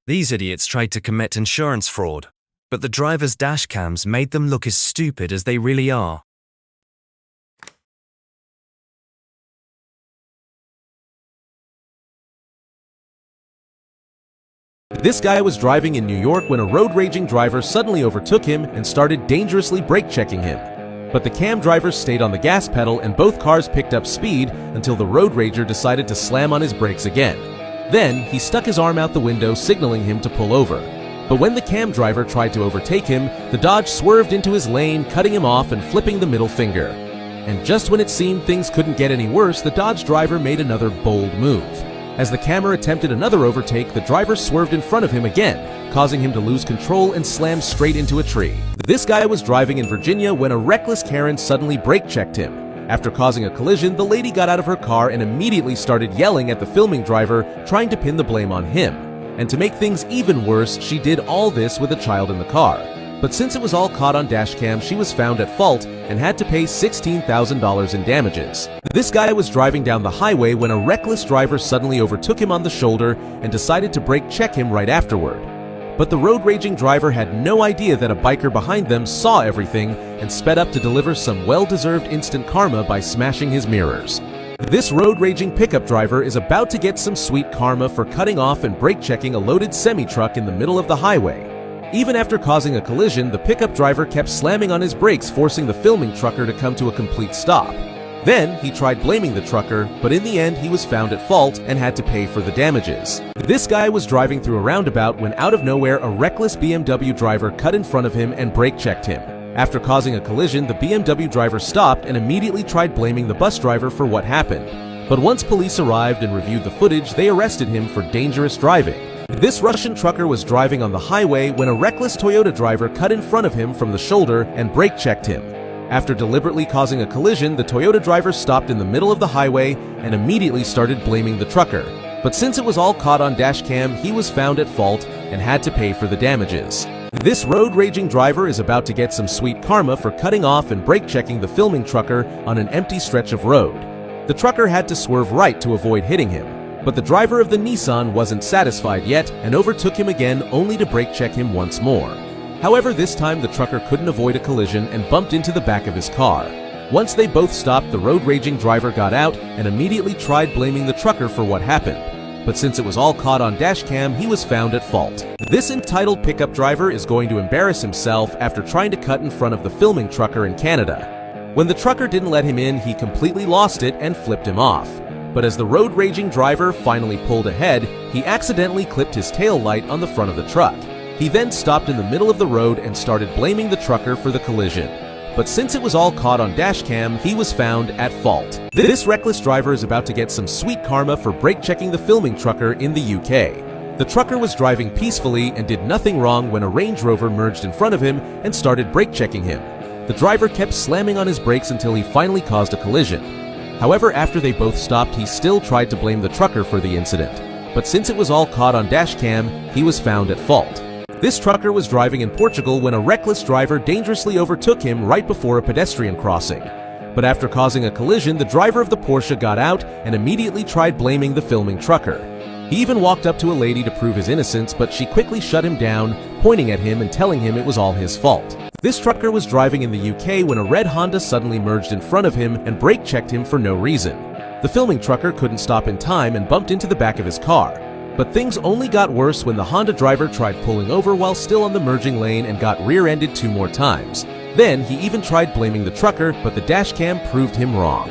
These idiots tried to commit insurance fraud, but the driver's dash cams made them look as stupid as they really are. This guy was driving in New York when a road-raging driver suddenly overtook him and started dangerously brake-checking him. But the cam driver stayed on the gas pedal and both cars picked up speed until the road rager decided to slam on his brakes again. Then, he stuck his arm out the window signaling him to pull over. But when the cam driver tried to overtake him, the Dodge swerved into his lane, cutting him off and flipping the middle finger. And just when it seemed things couldn't get any worse, the Dodge driver made another bold move. As the camera attempted another overtake, the driver swerved in front of him again, causing him to lose control and slam straight into a tree. This guy was driving in Virginia when a reckless Karen suddenly brake-checked him. After causing a collision, the lady got out of her car and immediately started yelling at the filming driver, trying to pin the blame on him. And to make things even worse, she did all this with a child in the car. But since it was all caught on Dashcam, she was found at fault and had to pay $16,000 in damages. This guy was driving down the highway when a reckless driver suddenly overtook him on the shoulder and decided to brake-check him right afterward. But the road-raging driver had no idea that a biker behind them saw everything and sped up to deliver some well-deserved instant karma by smashing his mirrors. This road-raging pickup driver is about to get some sweet karma for cutting off and brake-checking a loaded semi-truck in the middle of the highway. Even after causing a collision, the pickup driver kept slamming on his brakes, forcing the filming trucker to come to a complete stop. Then, he tried blaming the trucker, but in the end he was found at fault and had to pay for the damages. This guy was driving through a roundabout when out of nowhere a reckless BMW driver cut in front of him and brake-checked him. After causing a collision, the BMW driver stopped and immediately tried blaming the bus driver for what happened. But once police arrived and reviewed the footage, they arrested him for dangerous driving. This Russian trucker was driving on the highway when a reckless Toyota driver cut in front of him from the shoulder and brake-checked him. After deliberately causing a collision, the Toyota driver stopped in the middle of the highway and immediately started blaming the trucker. But since it was all caught on Dashcam, he was found at fault and had to pay for the damages. This road-raging driver is about to get some sweet karma for cutting off and brake-checking the filming trucker on an empty stretch of road. The trucker had to swerve right to avoid hitting him. But the driver of the Nissan wasn't satisfied yet and overtook him again only to brake-check him once more. However, this time the trucker couldn't avoid a collision and bumped into the back of his car. Once they both stopped, the road-raging driver got out and immediately tried blaming the trucker for what happened. But since it was all caught on Dashcam, he was found at fault. This entitled pickup driver is going to embarrass himself after trying to cut in front of the filming trucker in Canada. When the trucker didn't let him in, he completely lost it and flipped him off. But as the road-raging driver finally pulled ahead, he accidentally clipped his tail light on the front of the truck. He then stopped in the middle of the road and started blaming the trucker for the collision. But since it was all caught on Dashcam, he was found at fault. This reckless driver is about to get some sweet karma for brake-checking the filming trucker in the UK. The trucker was driving peacefully and did nothing wrong when a Range Rover merged in front of him and started brake-checking him. The driver kept slamming on his brakes until he finally caused a collision. However, after they both stopped, he still tried to blame the trucker for the incident. But since it was all caught on Dashcam, he was found at fault. This trucker was driving in Portugal when a reckless driver dangerously overtook him right before a pedestrian crossing. But after causing a collision, the driver of the Porsche got out and immediately tried blaming the filming trucker. He even walked up to a lady to prove his innocence, but she quickly shut him down, pointing at him and telling him it was all his fault. This trucker was driving in the UK when a red Honda suddenly merged in front of him and brake-checked him for no reason. The filming trucker couldn't stop in time and bumped into the back of his car. But things only got worse when the Honda driver tried pulling over while still on the merging lane and got rear-ended 2 more times. Then, he even tried blaming the trucker, but the Dashcam proved him wrong.